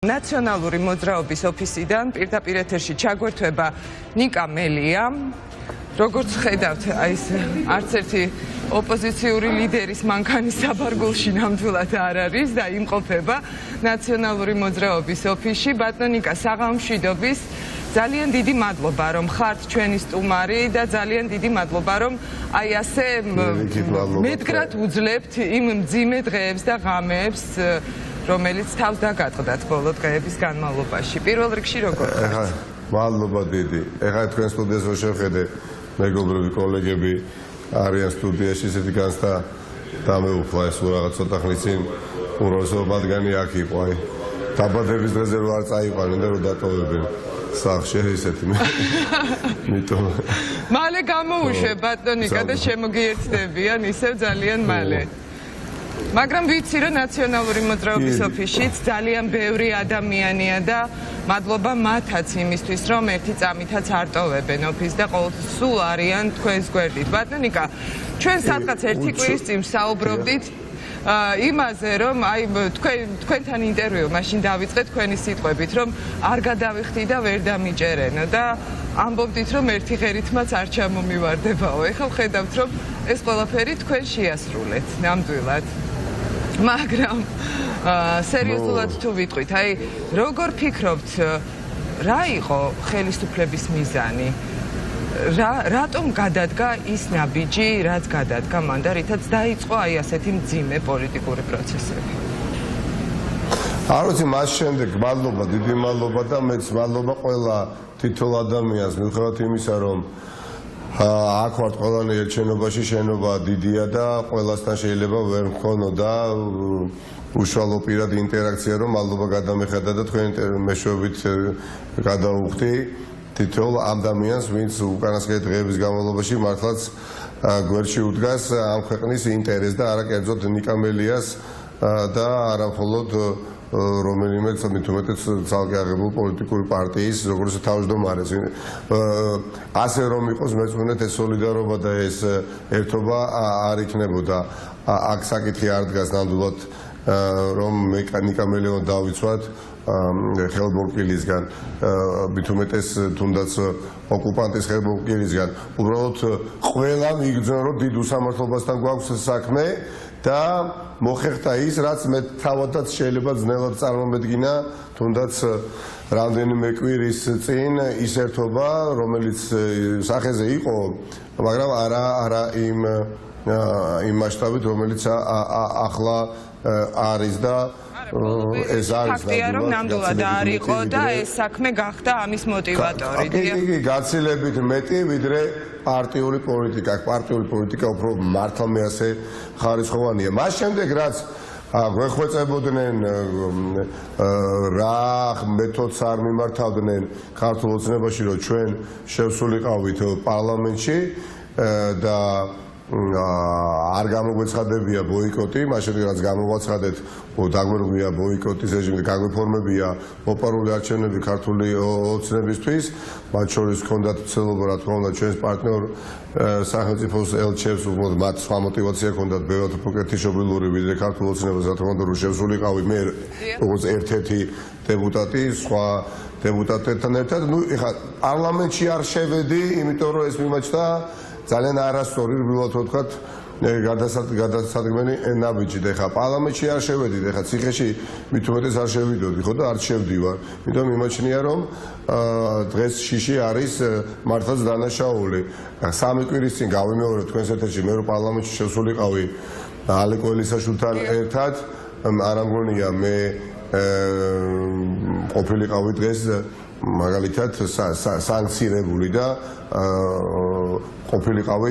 ნაციონალური მოძრაობის ოფისიდან პირდაპირ ეთერში ჩაგვერთვება ნიკა მელია. როგორც ხედავთ, აი ეს არც ერთი ოპოზიციური ლიდერის მანქანის საბარგულში ნამდვილად არ არის და იმყოფება ნაციონალური მოძრაობის ოფისში. ბატონო ნიკა, საღამშვიდობის. ძალიან დიდი მადლობა, რომ ხართ ჩვენი სტუმარი და ძალიან დიდი მადლობა, რომ აი ასე მედგრად უძლებთ იმ მძიმე დღეებს და ღამეებს, რომელიც თავს დაგატყდათ ბოლო დღეების განმავლობაში. პირველ რიგში როგორ ხართ? მადლობა დიდი. ეხლა თქვენ სტუდიას რო შევხედე, მეგობრები, კოლეგები არიან სტუდიაში, ისეთი განცდა დამეუფლა ეს რაღაც ცოტა ხნის წინ უბრალოდ მათგანი აქ იყო, აი დაბადების დღეზე რო არ წაიყვანენ და რო დატოვებენ სახში ისეთი მითომ მალე გამოუშვე ბატონო ნიკა და შემოგიერთდებიან ისევ ძალიან მალე. მაგრამ ვიცი, რომ ნაციონალური მოძრაობის ოფისშიც ძალიან ბევრი ადამიანია და მადლობა მათაც იმისთვის, რომ ერთი წამითაც არ ტოვებენ ოფისს და ყოველთვის სულ არიან თქვენს გვერდით. ბატონო ნიკა, ჩვენ სადღაც ერთი კვირის წინ საუბრობდით იმაზე, რომ აი თქვენთან ინტერვიუ მაშინ დავიწყეთ თქვენი სიტყვებით, რომ არ გადავიხდი და ვერ დამიჭერენო და ამბობდით, რომ ერთი ღერითმაც არ ჩამომივარდებაო. ეხლა ვხედავთ, რომ ეს ყველაფერი თქვენ შეასრულეთ ნამდვილად. მაგრამ სერიოზულად თუ ვიტყვით, აი როგორ ფიქრობთ, რა იყო ხელისუფლების მიზანი? რატომ გადადგა ის ნაბიჯი, რაც გადადგა მან და რითაც დაიწყო აი ასეთი მძიმე პოლიტიკური პროცესები? არ ვიცი, მას შემდეგ მადლობა, დიდი მადლობა და მეც მადლობა ყველა თითოეულ ადამიანს, მიუხედავად იმისა, რომ აქ ვართ ყველანი ერთ შენობაში, შენობა დიდია და ყველასთან შეიძლება ვერ მქონოდა უშუალო პირად ინტერაქცია, რომ მადლობა გადამეხედა და თქვენ მეშვეობით გადავუხდი თითოეულ ადამიანს, ვინც უკანასკნელი დღეების განმავლობაში მართლაც გვერდში უდგას ამ ქვეყნის ინტერესს და არა კერძოდ ნიკა მელიას და არა მხოლოდ რომელიმე მithumetes ძალზე აღებულ პოლიტიკური პარტიის როგორც თავმჯდომარეს. ასე რომ იყოს, მეწვენეთ ეს სოლიდარობა და ეს ერთობა არ იქნებოდა. აქ საკითხი არ დგას ნამდვილად, რომ ნიკა მელია დავიცვათ ხელბორკილისგან, მithumetes თუნდაც ოკუპანტის ხელბორკილისგან. უბრალოდ ყველამ იგრძნო, რომ დიდ უსამართლობასთან გვაქვს საქმე და მოხერხდა ის, რაც მე თავადაც შეიძლება ძნელად წარმომედგინა, თუნდაც რამდენიმე კვირის წინ ის ერთობა, რომელიც სახეზე იყო, მაგრამ არა იმ მასშტაბით, რომელიც ახლა არის და ეს არის ნამდვილად არ იყო და ეს საქმე გახდა ამის მოტივატორი. კი, გაცილებით მეტი, ვიდრე პარტიული პოლიტიკა. პარტიული პოლიტიკა უფრო მართლა მე ასე ხარისხოვანია. მას შემდეგ რაც გვეხვეწებოდნენ რა მეთოდს არ მიმართავდნენ ქართულ ოცნებაში, რომ ჩვენ შევსულიყავით პარლამენტში და არ გამოგვეცხადებია ბოიკოტი, მაშინ რაც გამოგვაცხადეთ, დაგვერგვია ბოიკოტის რეჟიმი, გაგვეფორმებია მოპარული არჩევნები ქართული ოცნებისთვის, მათ შორის ჰქონდათ ცდილობა, რა თქმა უნდა, ჩვენს პარტნიორ სახელმწიფოს ელჩებს, უბრალოდ მათ სხვა მოტივაცია ჰქონდათ, ბევრად უფრო კეთილშობილური ვიდრე ქართულ ოცნებას, რა თქმა უნდა, რომ შევსულიყავი მე როგორც ერთ-ერთი დეპუტატი, სხვა დეპუტატებთან ერთად. ნუ ეხლა პარლამენტში არ შევედი, იმიტომ რომ ეს მიმაჩნდა ძალიან არასწორი, რბილად რო ვთქვათ, გადასადგმელი ნაბიჯი. და ეხლა პარლამენტში არ შევედით, ეხლა ციხეში მithumetes არ შევიდოდი, ხო და არ შევდივარ. იმიტომ მიმაჩნია, რომ დღეს შიში არის მართლაც დანაშაული. სამი კვირის წინ გავიმეორებ თქვენს ეთერში, მე რო პარლამენტში შევსულიყავი ალეკო ელისაშვილთან ერთად, არ ამგონია მე ყოფილიყავი დღეს მაგალითად სანქცირებული და ყოფილიყავი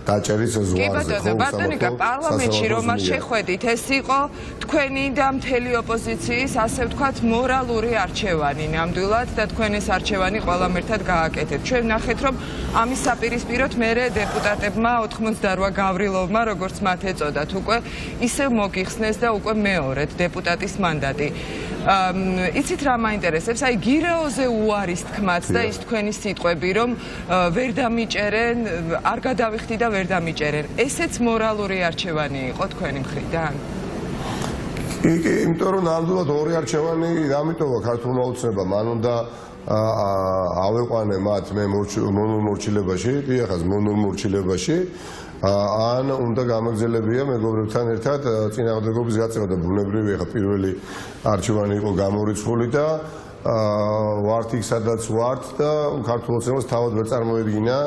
დაჭერის ზღვარზე. კი ბატონო ნიკა, პარლამენტში რომ შეხვედით, ეს იყო თქვენი და მთელი ოპოზიციის, ასე ვთქვათ, მორალური არჩევანი ნამდვილად და თქვენ ეს არჩევანი ყველამ ერთად გააკეთეთ. ჩვენ ნახეთ, რომ ამის საპირისპიროდ მერე დეპუტატებმა 88 გავრილოვმა, როგორც მათ ეწოდათ, უკვე ისევ მოგიხსნეს და უკვე მეორედ დეპუტატის მანდატი. იცით რა მაინტერესებს, აი გირეოზე უარის თქმაც და ის თქვენი სიტყვები, რომ ვერ დამიჭერენ, არ გადავიხდი და ვერ დამიჭერენ. ესეც მორალური არჩევანი იყო თქვენი მხრიდან? კი, იმიტომ რომ ნამდვილად ორი არჩევანი დამიტოვა ქართულმა ოცნებამ, მან უნდა ავეყვანე მათ მე მონურ მორჩილებაში, დიახაც მონურ მორჩილებაში, ან უნდა გამაგზელებია მეგობრებთან ერთად წინააღმდეგობის გაწევა და ბუნებრივია ხა პირველი არჩევანი იყო გამორიცხული და ვართ იქ სადაც ვართ და ქართულ ოცნებას თავად ვერ წარმოედგინა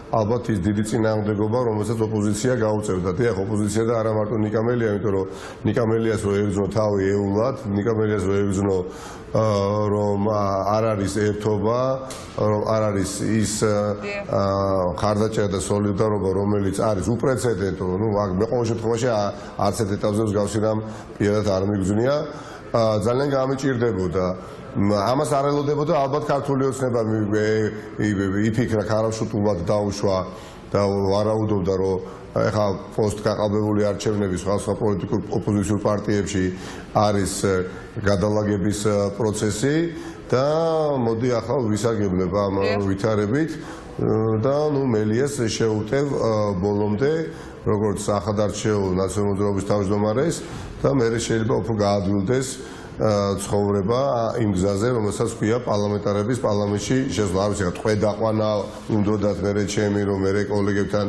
ალბათ ის დიდი წინააღმდეგობა, რომელსაც ოპოზიცია გაუწევდა. დიახ, ოპოზიცია და არა მარტო ნიკამელია, იმიტომ რომ ნიკამელიას რო ებრძნო თავი ეულად, ნიკამელიას რო ებრძნო რომ არ არის ერთობა, რომ არ არის ის ხარდაჭერა და სოლიდარობა, რომელიც არის უპრეცედენტო, ნუ მე ყოველ შემთხვევაში არც ერთ ეტაპზე მსგავსი რამ პირადად არ მიგზნია, ძალიან გამიჭირდებოდა. ამას არ ელოდებოდა ალბათ ქართული ოცნება იფიქრა ქარავშუტულად დაუშვა და ვარაუდობდა რომ ეხლა პოსტკაყალბებული არჩევნები სხვა პოლიტიკურ ოპოზიციურ პარტიებში არის გადალაგების პროცესი და მოდი ახლა ვისაგებლებ ამ ვითარებით და ნუ მელიას შეუტევ ბოლომდე როგორც ახალარჩეულ ნაციონალურ მოძრაობის თავმჯდომარეს და მე შეიძლება უფრო გაადვილდეს ცხოვრება იმ გზაზე, რომელსაც ქვია პარლამენტარების პარლამენტში შესვლა. არ ვიცი, თქვენ დაყვანა უნდათ მე ჩემი რომ მე კოლეგებთან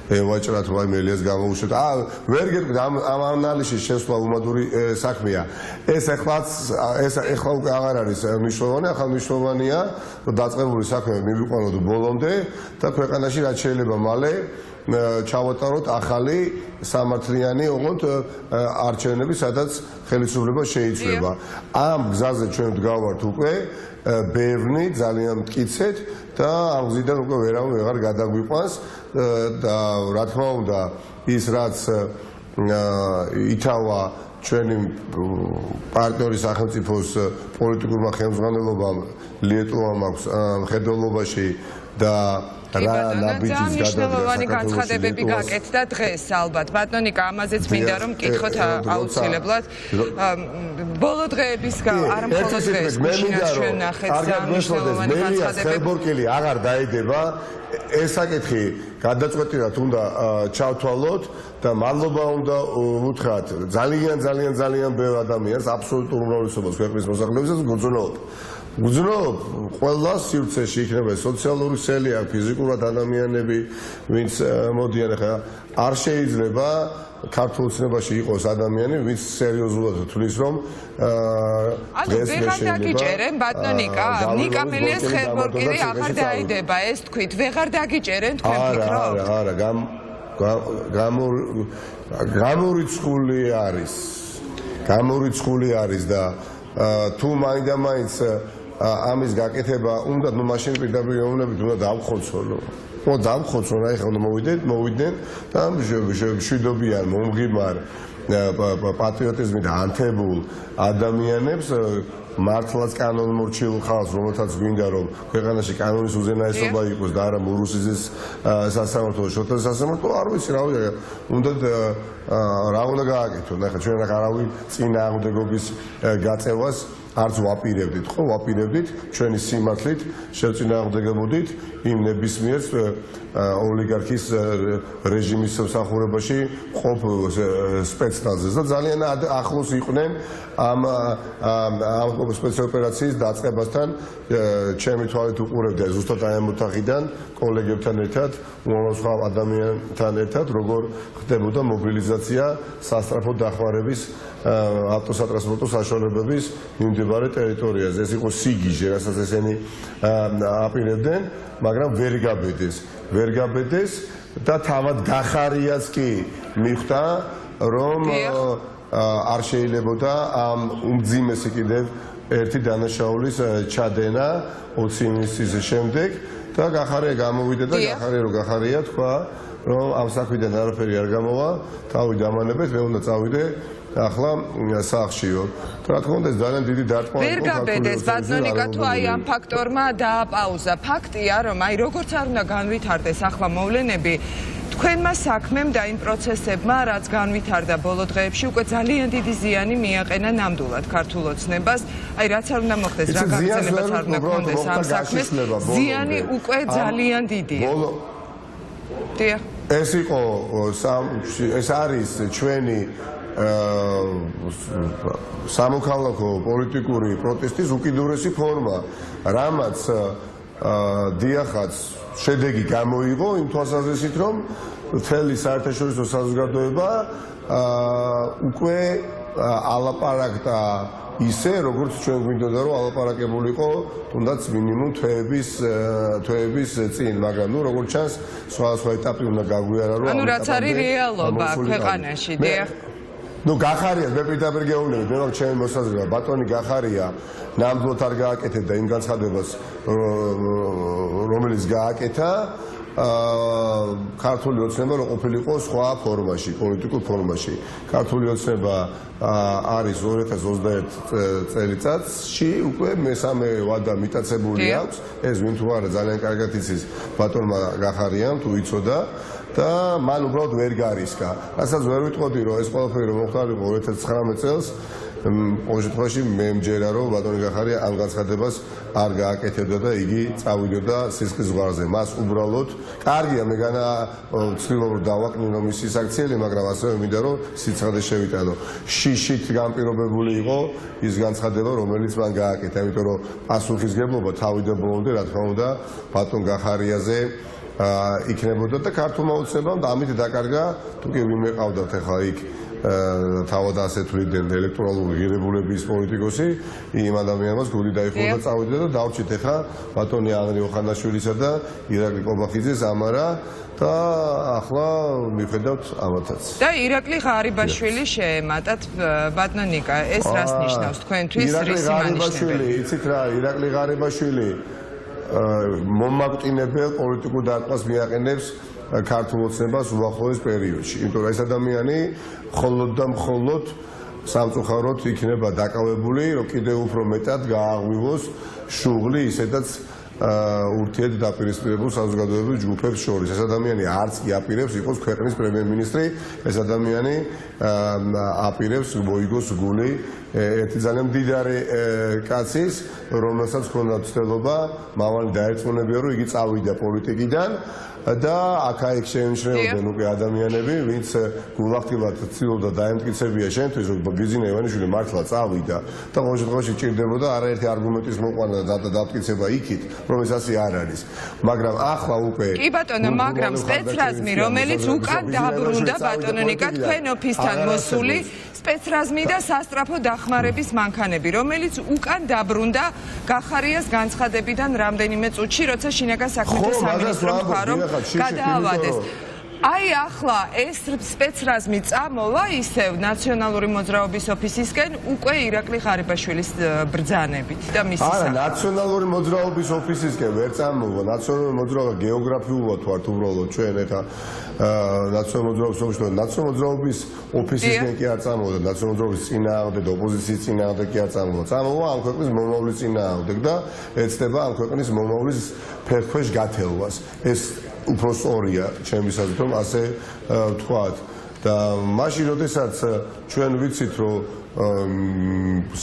ვაჭრათ ვაი მელიას გამოუშვეთ. ვერ გეტყვით ამ ანალიზის შესვლა უმადური საქმეა. ეს ეხლა უკვე აღარ არის მნიშვნელოვანი, ახლა მნიშვნელოვანია რომ დაწყებული საქმე მივიყვანოთ ბოლომდე და ქვეყანაში რაც შეიძლება მალე ჩავატაროთ ახალი სამართლიანი ოღონდ არჩევნები, სადაც ხელისუფლება შეიცვლება. ამ გზაზე ჩვენ ვდგავართ უკვე ბევრი ძალიან მტკიცეთ და ამ გზიდან უკვე ვერავინ ვეღარ გადაგვიყვანს და რა თქმა უნდა ის რაც ითავა ჩვენი პარტნიორი სახელმწიფოს პოლიტიკურმა ხელმძღვანელობამ ლიეტოვამ აქვს მხედველობაში და მნიშვნელოვანი განცხადებები გაკეთდა დღეს ალბათ. ბატონიკა, ამაზეც მინდა რომ მკითხოთ აუცილებლად. ბოლო დღეების არ მხოლოდ დღეს ჩვენ ნახეთ მნიშვნელოვანი განცხადებები. ხელბორკილი აღარ დაედება. ეს საკითხი გადაწყვეტილად უნდა ჩავთვალოთ და მადლობა უნდა ვუთხრათ ძალიან ბევრ ადამიანს აბსოლუტურ უმრავლესობას ქვეყნის მოსახლეობისას გძნობ ყველა სივრცეში იქნება სოციალური ქსელი ან ფიზიკურად ადამიანები ვინც მოდიან ახლა არ შეიძლება ქართულ ოცნებაში იყოს ადამიანი ვინც სერიოზულად თვლის რომ დღეს ვეღარ დაგიჭერენ ბატონიკა ნიკამელიას ხელბორკილი აღარ დაიდება ეს თქვით ვეღარ დაგიჭერენ თქვენ ფიქრობთ არა გამორიცხული არის და თუ მაინდა-მაინც ამის გაკეთება უნდა ნუ მაშინ პირდაპირ ეუბნებით უნდა დავხოცო დავხოცო რა ეხლა მოვიდნენ და მშვიდობიან მომღიმარ პატრიოტიზმით ანთებულ ადამიანებს მართლაც კანონმორჩილ ხალხს რომელთაც გვინდა რომ ქვეყანაში კანონის უზენაესობა იყოს და არა მურუსიზის სასამართლო შოთა სასამართლო არ ვიცი რა უნდა რა უნდა გააკეთოთ ახლა ჩვენ არავინ წინააღმდეგობის გაწევას არც ვაპირებდით, ხო, ვაპირებდით ჩვენი სიმართლით შევწინააღმდეგებოდით იმ ნებისმიერ ოლიგარქის რეჟიმის მსახურებაში ყოფ სპეცნაზებს და ძალიან ახლოს იყვნენ ამ სპეცოპერაციის დაწყებასთან ჩემი თვალით უყურებდა ზუსტად აი ამ ოთახიდან კოლეგებთან ერთად, სხვა ადამიანთან ერთად, როგორ ხდებოდა მობილიზაცია სასწრაფო დახმარების ავტოსატრანსპორტო საშუალებების მიმდებარე ტერიტორიაზე. ეს იყო სიგიჟე, რასაც ესენი აპირებდნენ, მაგრამ ვერ გაბედეს და თავად გახარიაც კი მიხვდა, რომ არ შეიძლებოდა ამ უმძიმესი კიდევ ერთი დანაშაულის ჩადენა 20 ივნისის შემდეგ და გახარია გამოვიდა და გახარია თქვა, რომ ამ საქმიდან არაფერი არ გამოვა, თავი დამანებეთ, მე უნდა წავიდე ახლა სახლშიო. რა თქმა უნდა ეს ძალიან დიდი დარტყმა იყო. ვერ გაბედეს ბატონიკა თუ აი ამ ფაქტორმა დააპაუზა. ფაქტია რომ აი როგორც არ უნდა განვითარდეს ახლა მოვლენები თქვენმა საქმემ და იმ პროცესებმა რაც განვითარდა ბოლო დღეებში უკვე ძალიან დიდი ზიანი მიაყენა ნამდვილად ქართულ ოცნებას. აი რაც არ უნდა მოხდეს რა გაგრძელებაც არ უნდა გქონდეს ამ საქმეს. ზიანი უკვე ძალიან დიდია. ეს იყო ეს არის ჩვენი სამოქალაქო პოლიტიკური პროტესტის უკიდურესი ფორმა, რამაც დიახაც შედეგი გამოიღო იმ თვალსაზრისით, რომ მთელი საერთაშორისო საზოგადოება უკვე ალაპარაკდა ისე, როგორც ჩვენ გვინდოდა, რომ ალაპარაკებულიყო თუნდაც მინიმუმ თვეების წინ, მაგრამ ნუ როგორც ჩანს, სხვა ეტაპი უნდა გაგვიარა, რომ ანუ რაც არის რეალობა ქვეყანაში, დიახ. ნუ გახარია, მე პირდაპირ გეუბნები, მე ვარ ჩემი მოსაზრება, ბატონი გახარია, ნამდვილად არ გააკეთებდა იმ განცხადებას, რომელიც გააკეთა. ქართული ოცნება რომ ყოფილიყო სხვა ფორმაში, პოლიტიკურ ფორმაში. ქართული ოცნება არის 2021 წელიწადში უკვე მესამე ვადა მიტაცებული აქვს. ეს ვინ თუ არა ძალიან კარგად იცის ბატონმა გახარიამ, თუ იცოდა და მან უბრალოდ ვერ გარისკა. რასაც ვერ ვიტყოდი რომ ეს ყველაფერი რომ მოხდარიყო 2019 წელს ყოველ შემთხვევაში მე მჯერა რომ ბატონი გახარია ამ განცხადებას არ გააკეთებდა და იგი წავიდოდა სისხლის ზღვარზე. მას უბრალოდ კარგია მე ვცდილობ რომ დავაკნინო მისი საქციელი, მაგრამ ასევე მინდა რომ სიცხადე შევიტანო. შიშით განპირობებული იყო ის განცხადება, რომელიც მან გააკეთა, იმიტომ რომ პასუხისგებლობა თავიდან ბოლომდე რა თქმა უნდა ბატონ გახარიაზე იქნებოდა და ქართულმა ოცნებამ ამით დაკარგა, თუ კი ვინმე ყავდათ ახლა იქ თავად ასეთ ვიდნენ ელექტრონული ღირებულების პოლიტიკოსი, იმ ადამიანებს გული დაიხურა და წავიდა და დავრჩით ახლა ბატონი ანრი ოხანაშვილისა და ირაკლი კობახიძეს ამარა და ახლა მიხედავთ ამათაც. და ირაკლი ღარიბაშვილი შეემატათ ბატონ ნიკა, ეს რას ნიშნავს თქვენთვის რისი მანიშნებელი? იცით რა, ირაკლი ღარიბაშვილი მომაკვდინებელ პოლიტიკურ დარტყმას მიაყენებს ქართულ ოცნებას უახლოეს პერიოდში. იმიტომ რომ ეს ადამიანი მხოლოდ და მხოლოდ სამწუხაროდ იქნება დაკავებული, რომ კიდევ უფრო მეტად გააღვივოს შუღლი ისედაც ურთიერთ დაპირისპირებულ საზოგადოებრივ ჯგუფებს შორის. ეს ადამიანი არც კი აპირებს იყოს ქვეყნის პრემიერ-მინისტრი, ეს ადამიანი აპირებს მოიგოს გული ერთი ძალიან მდიდარი კაცის, რომელსაც ჰქონდა ცდელობა მავალი დაერწმუნებია, რომ იგი წავიდა პოლიტიკიდან და აქ-აქ შეიმჩნეოდნენ უკვე ადამიანები, ვინც გულახდილად ცდილობდა დაემტკიცებია შენთვის, რომ ბიზინა ივანიშვილი მართლა წავიდა და ყოველ შემთხვევაში ჭირდებოდა არაერთი არგუმენტის მოყვანა და დამტკიცება იქით, რომ ეს ასე არ არის. მაგრამ ახლა უკვე კი ბატონო, მაგრამ სპეცრაზმი, რომელიც უკან დაბრუნდა ბატონო ნიკა თქვენ ოფისთან მოსული სპეცრაზმი და სასტრაფო დახმარების მანქანები, რომელიც უკან დაბრუნდა გახარიას განცხადებიდან რამდენიმე წუთში, როცა შინაგან საქმეთა სამინისტრო მხარო გადაავადეს. აი ახლა ეს სპეცრაზმი წამოვა ისევ ნაციონალური მოძრაობის ოფისისკენ უკვე ირაკლი ღარიბაშვილის ბრძანებით და მისი არა, ნაციონალური მოძრაობის ოფისისკენ ვერ წამოვა. ნაციონალური მოძრაობა გეოგრაფიულად ვართ უბრალოდ ჩვენ ეხა ნაციონალური მოძრაობის ოფისისკენ კი არ წამოვა, ნაციონალური მოძრაობის წინააღმდეგ და ოპოზიციის წინააღმდეგ კი არ წამოვა. წამოვა ამ ქვეყნის მომავლის წინააღმდეგ და ეცდება ამ ქვეყნის მომავლის ფერქვეშ გათელვას. ეს უფრო სწორია ჩემის აზრით, რომ ასე ვთქვათ. და მაშინ როდესაც ჩვენ ვიცით, რომ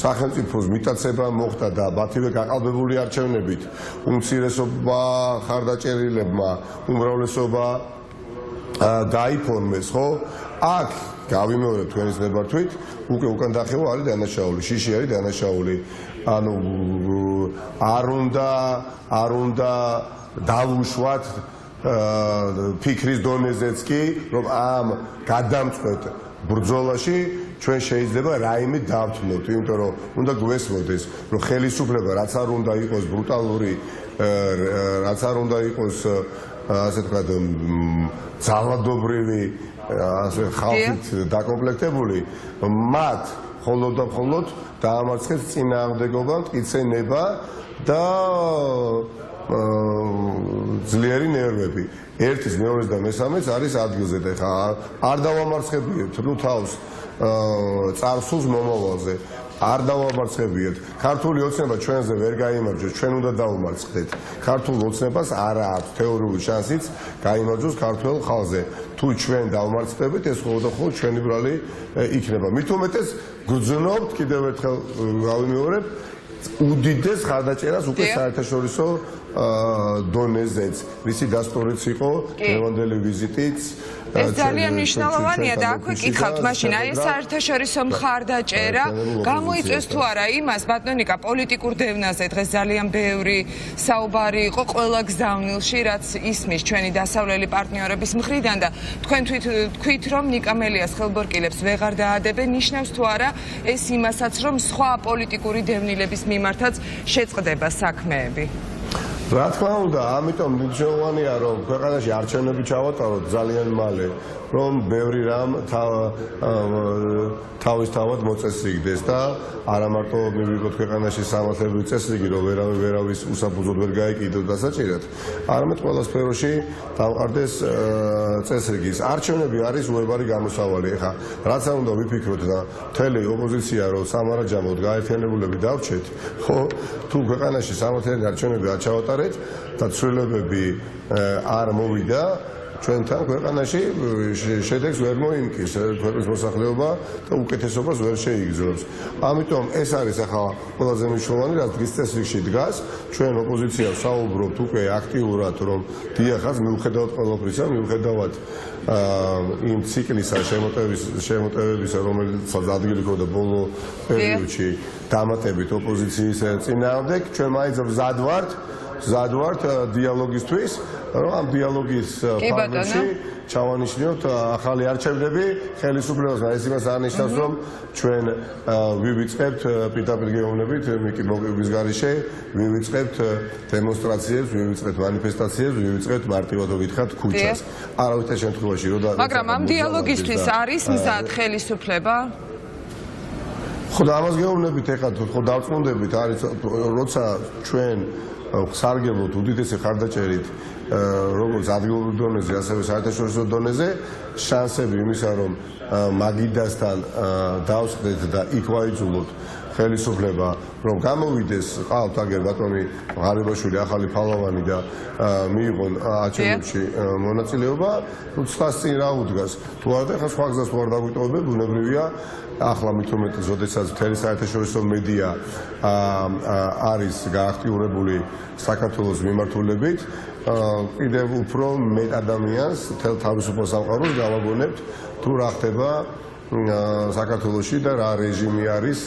სახელმწიფოს მიტაცება მოხდა და მათივე გაყალბებული არჩევნებით უმცირესობა ხარდაჭერილებმა უმრავლესობა დაიფორმეს, ხო? აქ გავიმეორებ თქვენის ნებართვით, უკვე უკან დახევა არის დანაშაული, შიში არის დანაშაული. ანუ არ უნდა დავუშვათ ფიქრის დონეზეც კი, რომ ამ გადამწყვეტ ბრძოლაში ჩვენ შეიძლება რაიმე დავთმოთ, იმიტომ რომ უნდა გვესმოდეს, რომ ხელისუფლება რაც არ უნდა იყოს ბრუტალური, რაც არ უნდა იყოს ასე ვთქვათ ძალადობრივი, ასე ხალხით დაკომპლექტებული, მათ მხოლოდ და მხოლოდ დაამარცხეს წინააღმდეგობა, მტკიცენება და ძლიერი ნერვები. ერთის, მეორეს და მესამეც არის ადგილზე და ხა არ დავამარცხებიეთ ნუ თავს წარსულს მომავალზე. არ დავამარცხებიეთ. ქართული ოცნება ჩვენზე ვერ გაიმარჯვებს, ჩვენ უნდა დავუმარცხდეთ. ქართულ ოცნებას არ აქვს თეორიული შანსიც გაიმარჯვოს ქართულ ხალხზე. თუ ჩვენ დავუმარცხდებით, ეს მხოლოდ და მხოლოდ ჩვენი ბრალი იქნება. მით უმეტეს გძნობთ, კიდევ ერთხელ გავიმეორებ, უდიდეს ხარდაჭერას უკვე საერთაშორისო დონეზეც, ვისი დასტურიც იყო დღევანდელი ვიზიტიც ეს ძალიან მნიშვნელოვანია და აქვე კითხავთ მაშინ აი ეს საერთაშორისო მხარდაჭერა გამოიწვევს თუ არა იმას ბატონიკა პოლიტიკურ დევნაზე დღეს ძალიან ბევრი საუბარი იყო ყველა გზავნილში რაც ისმის ჩვენი დასავლელი პარტნიორების მხრიდან და თქვენ თქვით რომ ნიკა მელიას ხელბორკილებს ვეღარ დაადებენ ნიშნავს თუ არა ეს იმასაც რომ სხვა პოლიტიკური დევნილების მიმართაც შეწყდება საქმეები რა თქმა უნდა, ამიტომ მნიშვნელოვანია რომ ქვეყანაში არჩევნები ჩავატაროთ ძალიან მალე, რომ ბევრი რამ თავისთავად მოწესრიგდეს და არა მარტო მივიღოთ ქვეყანაში სამართლებრივი წესრიგი, რომ ვერავის უსაფუძოდ ვერ გაეკიდოთ დასაჭირად, არამედ ყველა სფეროში დავყარდეს წესრიგის. არჩევნები არის უებარი გამოსავალი. ეხლა რაც არ უნდა ვიფიქროთ და მთელი ოპოზიცია რომ სამარაჯამოდ გაერთიანებულები დავრჩეთ, ხო, თუ ქვეყანაში სამართლებრივი არჩევნები არ ჩავატარეთ და ცვლილებები არ მოვიდა ჩვენთან ქვეყანაში შედეგს ვერ მოიმკის ქვეყნის მოსახლეობა და უკეთესობას ვერ შეიგრძნობს. ამიტომ ეს არის ახლა ყველაზე მნიშვნელოვანი, რაც დღის წესრიგში დგას. ჩვენ ოპოზიცია ვსაუბრობთ უკვე აქტიურად, რომ დიახაც მიუხედავად ყველაფრისა, მიუხედავად იმ ციკლისა შემოტევებისა, რომელიც ადგილი ჰქონდა ბოლო პერიოდში დამატებით ოპოზიციის წინააღმდეგ, ჩვენ მაინც მზად ვართ დიალოგისთვის, რომ ამ დიალოგის ფარგლებში ჩავანიშნოთ ახალი არჩევნები ხელისუფლებას. ეს იმას აღნიშნავს, რომ ჩვენ ვივიწყებთ პირდაპირ გეუბნებით მიკი მოკების გარეშე, ვივიწყებთ დემონსტრაციებს, ვივიწყებთ მანიფესტაციებს, ვივიწყებთ მარტივად ვითხართ ქუჩას. არავითარ შემთხვევაში რო და მაგრამ ამ დიალოგისთვის არის მზად ხელისუფლება? ხო და ამას გეუბნებით ეხლა ხო დავწმუნდებით არის როცა ჩვენ სარგებლობთ უდიდესი ხარდაჭერით როგორც ადგილობრივ დონეზე, ასევე საერთაშორისო დონეზე, შანსები იმისა, რომ მაგიდასთან დავსხდეთ და იქ ვაიძულოთ ხელისუფლება, რომ გამოვიდეს, ყავთ აგერ ბატონი ღარიბაშვილი ახალი ფალავანი და მიიღონ არჩევნებში მონაწილეობა, ცდას წინ რა უდგას. თუ არა და ხა სხვა გზას თუ არ დაგვიტოვებენ, ბუნებრივია ახლა მით უმეტეს, როდესაც მთელი საერთაშორისო მედია არის გააქტიურებული საქართველოს მიმართულებით, კიდევ უფრო მეტ ადამიანს თელ თავისუფალ სამყაროს გავაგონებთ თუ რა ხდება საქართველოში და რა რეჟიმი არის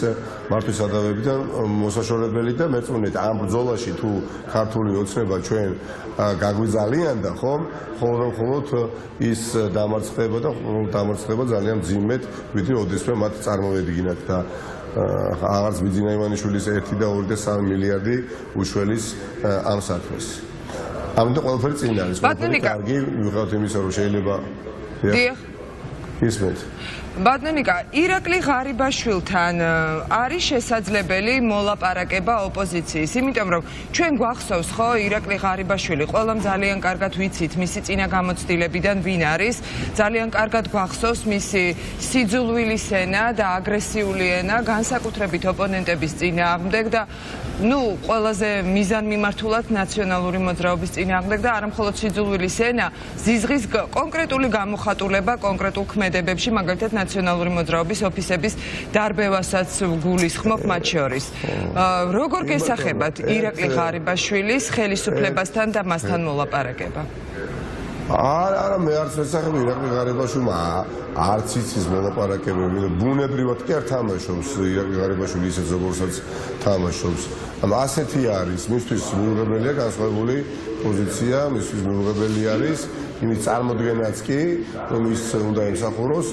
მართვის სადავებიდან მოსაშორებელი და მეწუნეთ ამ ბრძოლაში თუ ქართული ოცნება ჩვენ გაგვიზალიანდა ხომ ხოლმე ის დამარცხდება და დამარცხდება ძალიან მძიმედ ვიდრე ოდესმე მათ წარმოვედგინათ და აღარც ბიძინა ივანიშვილის 1 და 2 და 3 მილიარდი უშველის ამ საქმეს. ამიტომ ყველაფერი წინ არის. ყველაფერი კარგი, მიუხედავად იმისა, რომ შეიძლება ისმეთ. ბატონიკა, ირაკლი ღარიბაშვილთან არის შესაძლებელი მოლაპარაკება ოპოზიციის, იმიტომ რომ ჩვენ გვახსოვს ხო ირაკლი ღარიბაშვილი, ყველამ ძალიან კარგად ვიცით მისი წინა გამოცდილებიდან ვინ არის, ძალიან კარგად გვახსოვს მისი სიძულვილის ენა და აგრესიული ენა, განსაკუთრებით ოპონენტების წინააღმდეგ და ყველაზე მიზანმიმართულად ნაციონალური მოძრაობის წინააღმდეგ და არა მხოლოდ სიძულვილის ენა, ზიზღის კონკრეტული გამოხატულება კონკრეტულ ქმედებებში, მაგალითად ნაციონალური მოძრაობის ოფისების დარბევასაც გულისხმობ მათ შორის. როგორ გესახებათ ირაკლი ღარიბაშვილის ხელისუფლებასთან და მასთან მოლაპარაკება? არა, მე არც ვესახებ ირაკლი ღარიბაშვილმა არც იცის მოლაპარაკებები, ბუნებრივად კი არ თამაშობს ირაკლი ღარიბაშვილი ისეთ როგორცაც თამაშობს. ასეთი არის, მისთვის მიუღებელია განსხვავებული პოზიცია, მისთვის მიუღებელი არის იმის წარმოდგენაც კი, რომ ის უნდა ემსახუროს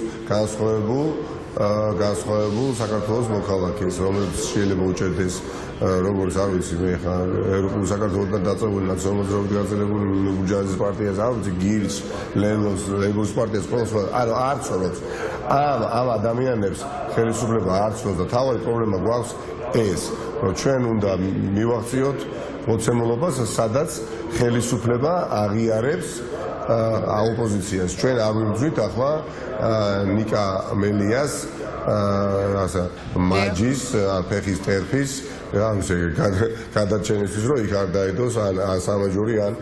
განსხვავებულ საქართველოს მოქალაქეს, რომელიც შეიძლება უჭერდეს როგორც არ ვიცი მე ხა ევროპულ საქართველოსთან დაწყებული ნაციონალ-მოძრაობით გაწელებული უჯარის პარტიას არ ვიცი გირის ლეგოს პარტიას ყოველთვის არ ცოლობს ამ ადამიანებს ხელისუფლება არ ცოლობს და თავი პრობლემა გვაქვს ეს რომ ჩვენ უნდა მივახციოთ მოცემულობას სადაც ხელისუფლება აღიარებს ოპოზიციას ჩვენ არ ვიბრძვით ახლა ნიკა მელიას მაჯის ფეხის ტერფის გადარჩენისთვის რომ იქ არ დაედოს ან სამაჯური ან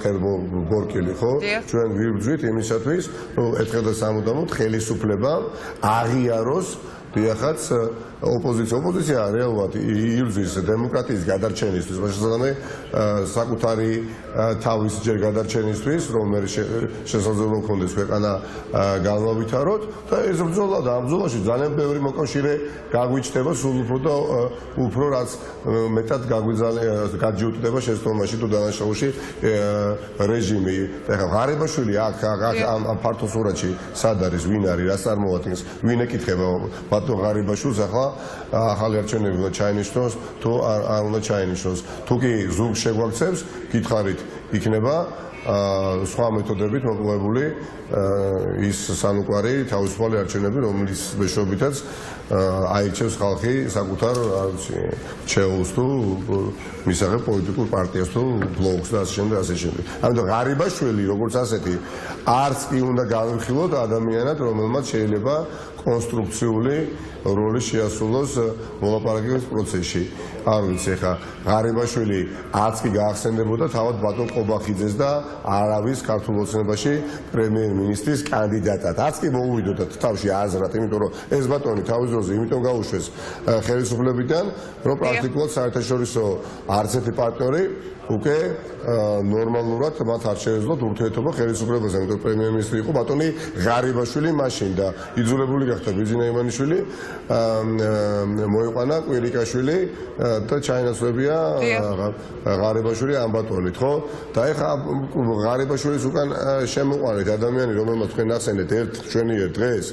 ხელბორკილი ხო ჩვენ ვიბრძვით იმისათვის რომ ერთხელ და სამუდამოდ ხელისუფლება აღიაროს დიახაც ოპოზიცია რეალურად ილზის დემოკრატიის გადარჩენისთვის, შესაძლოა საკუთარი თავის ჯერ გადარჩენისთვის, რომ შესაძლებლობა ჰქონდეს ქვეყანა განავითაროთ და ეს ბრძოლა და ამ ბრძოლაში ძალიან ბევრი მოკავშირე გაგვიჩნდება სულ უფრო და უფრო რაც მეტად გაჯიუტდება შეცდომაში თუ დანაშაულში რეჟიმი. ეხლა ღარიბაშვილი აქ ამ ფართო სურათში სად არის, ვინ არის, რას წარმოადგენს, ვინ ეკითხება ბატონ ღარიბაშვილს ახლა ახალი არჩევნები უნდა ჩაინიშნოს თუ არ უნდა ჩაინიშნოს. თუ კი ზურგს შეგვაქცევს, გითხარით, იქნება სხვა მეთოდებით მოპოვებული ის სანუკვარი თავისუფალი არჩევნები, რომლის მეშვეობითაც აირჩევს ხალხი საკუთარ ჩეულს თუ მისაღებ პოლიტიკურ პარტიას თუ ბლოკს და ასე შემდეგ. ამიტომ ღარიბაშვილი როგორც ასეთი არც კი უნდა გავიხილოთ ადამიანად, რომელმაც შეიძლება კონსტრუქციული როლი შეასრულოს მოლაპარაკების პროცესში. არ ვიცი, ხა ღარიბაშვილი არც კი გაახსენდებოდა თავად ბატონ ყობახიძეს და არავის ქართულ ოცნებაში პრემიერ-მინისტრის კანდიდატად. არც კი მოუვიდოდა თავში აზრად, იმიტომ რომ ეს ბატონი თავის დროზე იმიტომ გაუშვეს ხელისუფლებიდან, რომ პრაქტიკულად საერთაშორისო არც ერთი პარტნიორი უკვე ნორმალურად მათ არ შეეძლოთ ურთიერთობა ხელისუფლებაზე, იმიტომ პრემიერ-მინისტრი იყო ბატონი ღარიბაშვილი მაშინ და იძულებული გახდა ბიძინა ივანიშვილი მოიყვანა კვირიკაშვილი და ჩაინაცვლებია ღარიბაშვილი ამ ბატონით, ხო? და ეხლა ღარიბაშვილის უკან შემოყვანეთ ადამიანი, რომელმაც თქვენ ახსენეთ ერთ ჩვენიერ დღეს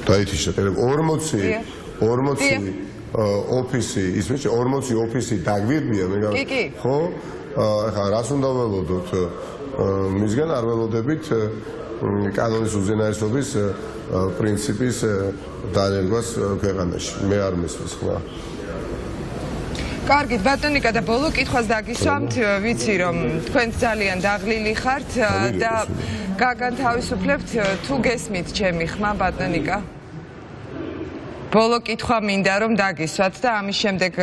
დაითიშა 40 ოფისი, ისე 40 ოფისი დაგვირბია, ხო? ეხლა რას უნდა ველოდოთ? მისგან არ ველოდებით კანონის უზენაესობის პრინციპის დანერგვას ქვეყანაში. მე არ მისმის ხმა. კარგით, ბატონიკა და ბოლო კითხვას დაგისვამთ, ვიცი რომ თქვენ ძალიან დაღლილი ხართ და გაგანთავისუფლებთ თუ გესმით ჩემი ხმა ბატონიკა? ბოლო კითხვა მინდა რომ დაგისვათ და ამის შემდეგ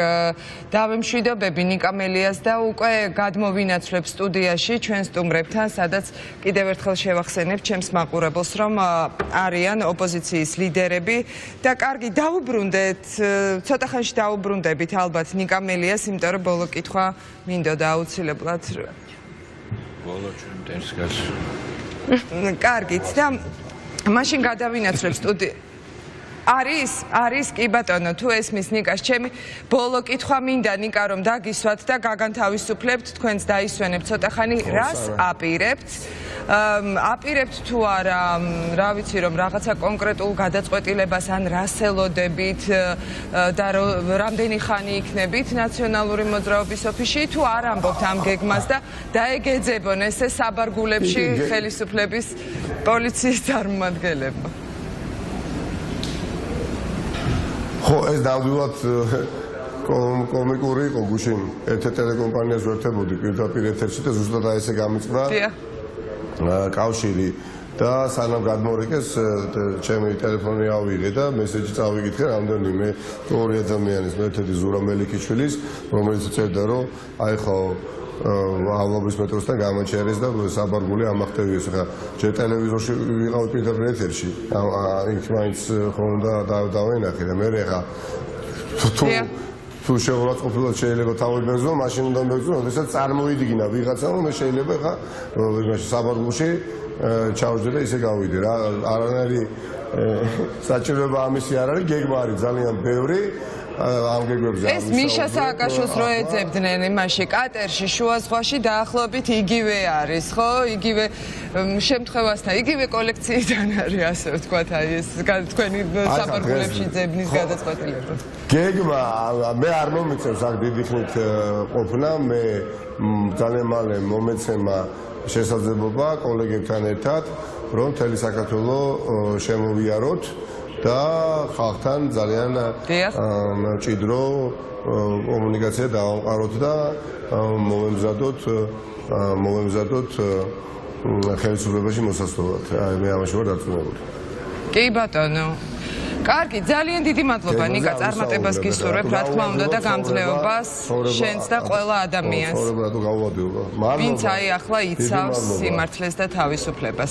დავემშვიდობები ნიკა მელიას და უკვე გადმოვინაცვლებ სტუდიაში ჩვენ სტუმრებთან, სადაც კიდევ ერთხელ შევახსენებ ჩემს მაყურებელს, რომ არიან ოპოზიციის ლიდერები და კარგი დავუბრუნდეთ, ცოტა ხანში დავუბრუნდებით ალბათ ნიკა მელიას, იმიტომ რომ ბოლო კითხვა მინდოდა აუცილებლად. ბოლო ჩვენ მტერს გას. კარგით და მაშინ გადავინაცვლებ სტუდიაში. არის კი ბატონო, თუ ესმის ნიკას ჩემი ბოლო კითხვა მინდა ნიკა რომ დაგისვათ და გაგანთავისუფლებთ, თქვენც დაისვენებთ ცოტა ხანი, რას აპირებთ? აპირებთ თუ არა, რა ვიცი რომ რაღაცა კონკრეტულ გადაწყვეტილებას ან რას ელოდებით და რამდენი ხანი იქნებით ნაციონალური მოძრაობის ოფისში, თუ არ ამბობთ ამ გეგმას და დაეგეძებონ ესე საბარგულებში ხელისუფლების პოლიციის წარმომადგენლებმა. ხო, ეს ნამდვილად კომიკური იყო გუშინ ერთ ტელეკომპანიას ვერთებოდი პირდაპირ ეთერში და ზუსტად ესე გამიწყდა კავშირი და სანამ გადმორეკეს ჩემი ტელეფონი ავიღე და მესეჯი წავიკითხე რამდენიმე ორი ადამიანის მეთოდი ზურა მელიქიშვილის, რომელიც წერდა რომ აი ხო ავლობის მეტროსთან გამოჩერეს და საბარგული ამახტევიეს. ხა ჯერ ტელევიზორში ვიყავ პირდაპირ ეთერში. იქ მაინც ხონდა დავენახე და მე ხა თუ შეურაცხყოფილად შეიძლება თავებერზო, მაშინ უნდა მებრძო, როდესაც წარმოიდგინა ვიღაცა, რომ მე შეიძლება ხა საბარგულში ჩავჯდე და ისე გავიდე რა. არანაირი საჭიროება ამისი არ არის, გეგმა არის ძალიან ბევრი. ამ გეგმებზე ეს მიშა სააკაშვილს რო ეძებდნენ იმაში კატერში შუა ზღვაში დაახლოებით იგივე არის, ხო? იგივე შემთხვევასთან, იგივე კოლექციიდან არის, ასე ვთქვათ, აი ეს თქვენი საბარგულებში ძებნის გადაწყვეტილება. გეგმა მე არ მომიწევს აქ დიდი ხნით ყოფნა, მე ძალიან მალე მომეცემა შესაძლებლობა კოლეგებთან ერთად, რომ მთელი საქართველო შემოვიაროთ და ხალხთან ძალიან მჭიდრო კომუნიკაცია დავამყაროთ და მოვემზადოთ ხელისუფლებაში მოსასვლელად. მე ამაში ვარ დარწმუნებული. კი ბატონო. კარგი, ძალიან დიდი მადლობა ნიკა, წარმატებას გისურვებ, რა თქმა უნდა და გამძლეობას შენს და ყველა ადამიანს. ვინც აი ახლა იცავს სიმართლეს და თავისუფლებას.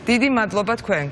დიდი მადლობა თქვენ.